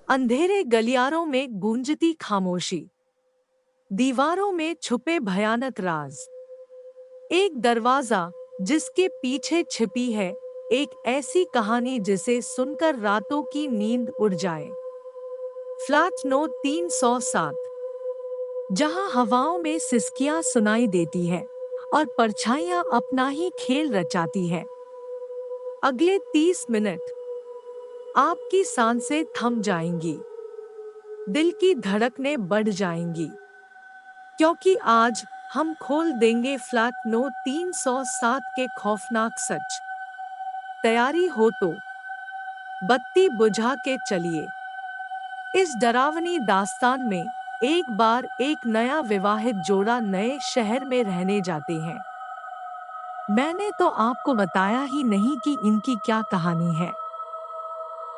अंधेरे गलियारों में गूंजती खामोशी, दीवारों में छुपे भयानक राज। एक दरवाजा जिसके पीछे छिपी है एक ऐसी कहानी जिसे सुनकर रातों की नींद उड़ जाए। फ्लैट नो 307, जहां हवाओं में सिसकियां सुनाई देती है और परछाइयां अपना ही खेल रचाती है। अगले 30 मिनट आपकी सांसें थम जाएंगी, दिल की धड़कनें बढ़ जाएंगी, क्योंकि आज हम खोल देंगे फ्लैट नो 307 के खौफनाक सच। तैयारी हो तो बत्ती बुझा के चलिए। इस डरावनी दास्तान में एक बार एक नया विवाहित जोड़ा नए शहर में रहने जाते हैं। मैंने तो आपको बताया ही नहीं कि इनकी क्या कहानी है।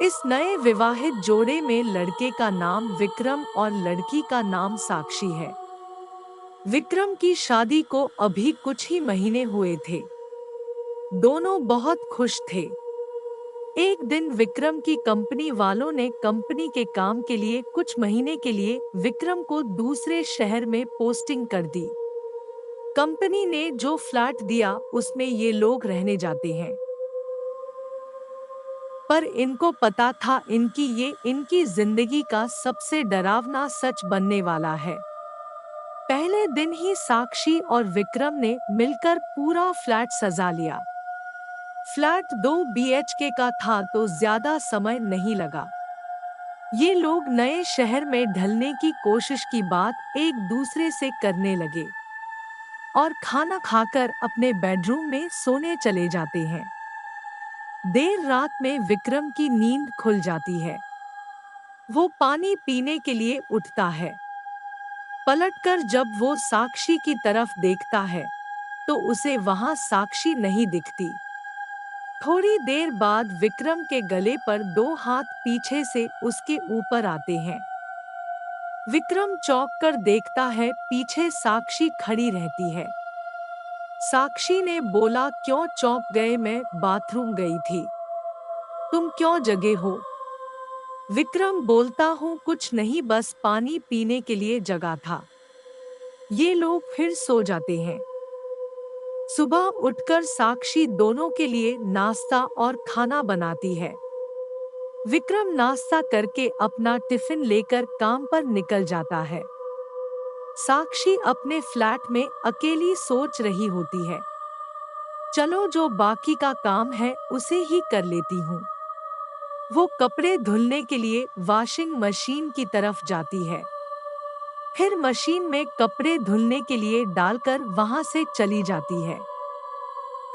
इस नए विवाहित जोड़े में लड़के का नाम विक्रम और लड़की का नाम साक्षी है। विक्रम की शादी को अभी कुछ ही महीने हुए थे। दोनों बहुत खुश थे। एक दिन विक्रम की कंपनी वालों ने कंपनी के काम के लिए कुछ महीने के लिए विक्रम को दूसरे शहर में पोस्टिंग कर दी। कंपनी ने जो फ्लैट दिया उसमें ये लोग रहने जाते हैं, पर इनको पता था इनकी जिंदगी का सबसे डरावना सच बनने वाला है। पहले दिन ही साक्षी और विक्रम ने मिलकर पूरा फ्लैट सजा लिया। फ्लैट 2 BHK का था तो ज्यादा समय नहीं लगा। ये लोग नए शहर में ढलने की कोशिश की बात एक दूसरे से करने लगे और खाना खाकर अपने बेडरूम में सोने चले जाते हैं। देर रात में विक्रम की नींद खुल जाती है। वो पानी पीने के लिए उठता है। पलटकर जब वो साक्षी की तरफ देखता है तो उसे वहां साक्षी नहीं दिखती। थोड़ी देर बाद विक्रम के गले पर 2 हाथ पीछे से उसके ऊपर आते हैं। विक्रम चौंक कर देखता है, पीछे साक्षी खड़ी रहती है। साक्षी ने बोला, क्यों चौंक गए? मैं बाथरूम गई थी। तुम क्यों जगे हो? विक्रम बोलता हूँ, कुछ नहीं, बस पानी पीने के लिए जगा था। ये लोग फिर सो जाते हैं। सुबह उठकर साक्षी दोनों के लिए नाश्ता और खाना बनाती है। विक्रम नाश्ता करके अपना टिफिन लेकर काम पर निकल जाता है। साक्षी अपने फ्लैट में अकेली सोच रही होती है, चलो जो बाकी का काम है उसे ही कर लेती हूँ। वो कपड़े धुलने के लिए वॉशिंग मशीन की तरफ जाती है, फिर मशीन में कपड़े धुलने के लिए डालकर वहां से चली जाती है।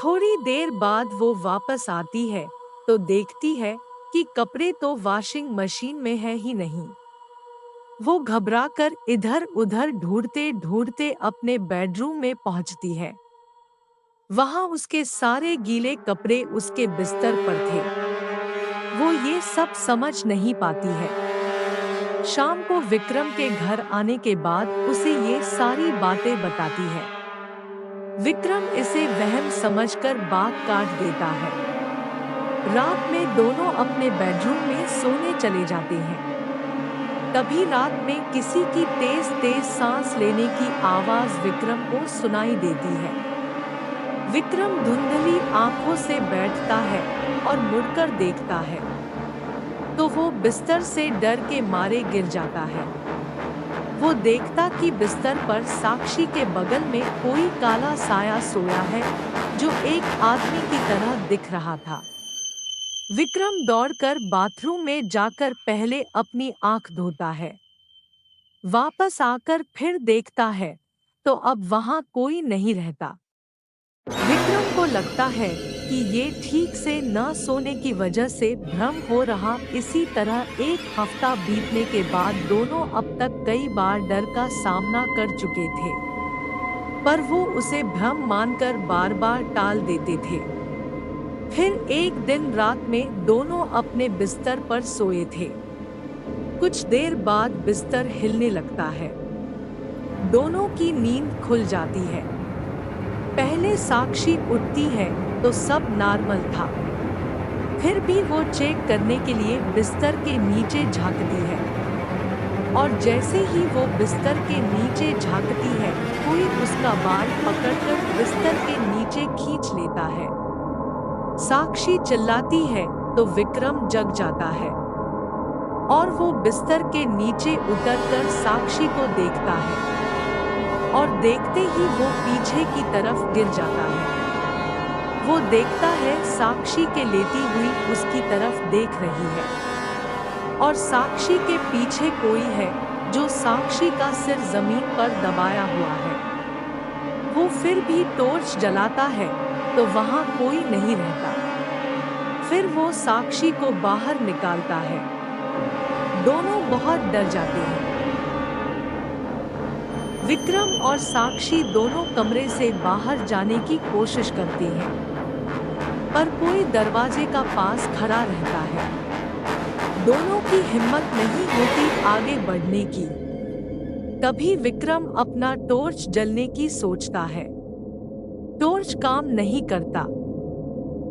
थोड़ी देर बाद वो वापस आती है तो देखती है कि कपड़े तो वॉशिंग मशीन में है ही नहीं। वो घबराकर इधर उधर ढूंढते ढूंढते अपने बेडरूम में पहुंचती है। वहां उसके सारे गीले कपड़े उसके बिस्तर पर थे। वो ये सब समझ नहीं पाती है। शाम को विक्रम के घर आने के बाद उसे ये सारी बातें बताती है। विक्रम इसे वहम समझकर बात काट देता है। रात में दोनों अपने बेडरूम में सोने चले जाते हैं। तभी रात में किसी की तेज तेज सांस लेने की आवाज विक्रम को सुनाई देती है। विक्रम धुंधली आंखों से बैठता है और मुड़कर देखता है तो वो बिस्तर से डर के मारे गिर जाता है। वो देखता कि बिस्तर पर साक्षी के बगल में कोई काला साया सोया है जो एक आदमी की तरह दिख रहा था। विक्रम दौड़कर बाथरूम में जाकर पहले अपनी आंख धोता है। वापस आकर फिर देखता है तो अब वहां कोई नहीं रहता। विक्रम को लगता है कि ये ठीक से न सोने की वजह से भ्रम हो रहा। इसी तरह एक हफ्ता बीतने के बाद दोनों अब तक कई बार डर का सामना कर चुके थे, पर वो उसे भ्रम मानकर बार बार टाल देते थे। फिर एक दिन रात में दोनों अपने बिस्तर पर सोए थे। कुछ देर बाद बिस्तर हिलने लगता है। दोनों की नींद खुल जाती है। पहले साक्षी उठती है तो सब नॉर्मल था। फिर भी वो चेक करने के लिए बिस्तर के नीचे झांकती है, और जैसे ही वो बिस्तर के नीचे झांकती है, कोई उसका बाल पकड़कर बिस्तर के नीचे खींच लेता है। साक्षी चिल्लाती है तो विक्रम जग जाता है और वो बिस्तर के नीचे उतरकर साक्षी को देखता है, और देखते ही वो पीछे की तरफ गिर जाता है। वो देखता है साक्षी के लेटी हुई उसकी तरफ देख रही है, और साक्षी के पीछे कोई है जो साक्षी का सिर जमीन पर दबाया हुआ है। वो फिर भी टॉर्च जलाता है तो वहां कोई नहीं रहता। फिर वो साक्षी को बाहर निकालता है। दोनों बहुत डर जाते हैं। विक्रम और साक्षी दोनों कमरे से बाहर जाने की कोशिश करते हैं, पर कोई दरवाजे का पास खड़ा रहता है। दोनों की हिम्मत नहीं होती आगे बढ़ने की। तभी विक्रम अपना टॉर्च जलने की सोचता है। टॉर्च काम नहीं करता।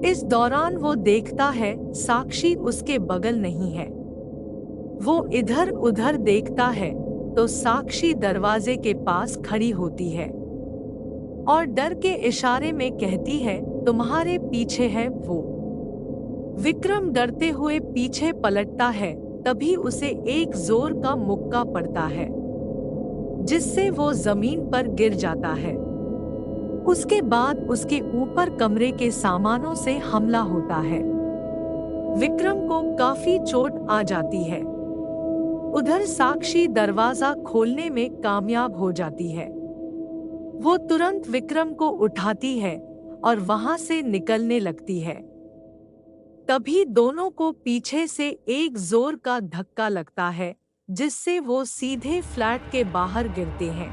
इस दौरान वो देखता है साक्षी उसके बगल नहीं है। वो इधर उधर देखता है तो साक्षी दरवाजे के पास खड़ी होती है और डर के इशारे में कहती है, तुम्हारे पीछे है वो। विक्रम डरते हुए पीछे पलटता है, तभी उसे एक जोर का मुक्का पड़ता है जिससे वो जमीन पर गिर जाता है। उसके बाद उसके ऊपर कमरे के सामानों से हमला होता है। विक्रम को काफी चोट आ जाती है। उधर साक्षी दरवाजा खोलने में कामयाब हो जाती है। वो तुरंत विक्रम को उठाती है और वहां से निकलने लगती है। तभी दोनों को पीछे से एक जोर का धक्का लगता है जिससे वो सीधे फ्लैट के बाहर गिरते हैं।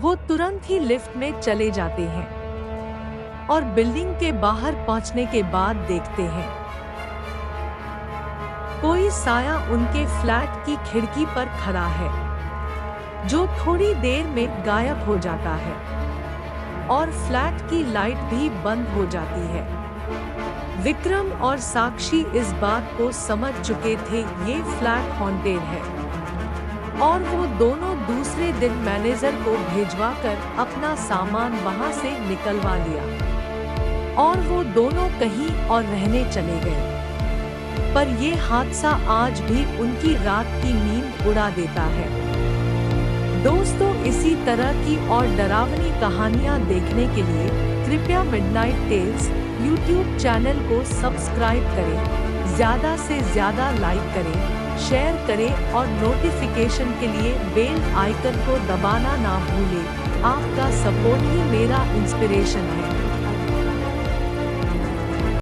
वो तुरंत ही लिफ्ट में चले जाते हैं और बिल्डिंग के बाहर पहुंचने के बाद देखते हैं कोई साया उनके फ्लैट की खिड़की पर खड़ा है, जो थोड़ी देर में गायब हो जाता है और फ्लैट की लाइट भी बंद हो जाती है। विक्रम और साक्षी इस बात को समझ चुके थे ये फ्लैट हॉन्टेड है, और वो दोनों दूसरे दिन मैनेजर को भिजवाकर अपना सामान वहां से निकलवा लिया और वो दोनों कहीं और रहने चले गए। पर ये हादसा आज भी उनकी रात की नींद उड़ा देता है। दोस्तों, इसी तरह की और डरावनी कहानियाँ देखने के लिए कृपया मिडनाइट टेल्स यूट्यूब चैनल को सब्सक्राइब करें, ज़्यादा से ज़्यादा लाइक करें, शेयर करें और नोटिफिकेशन के लिए बेल आइकन को दबाना ना भूलें। आपका सपोर्ट ही मेरा इंस्पिरेशन है।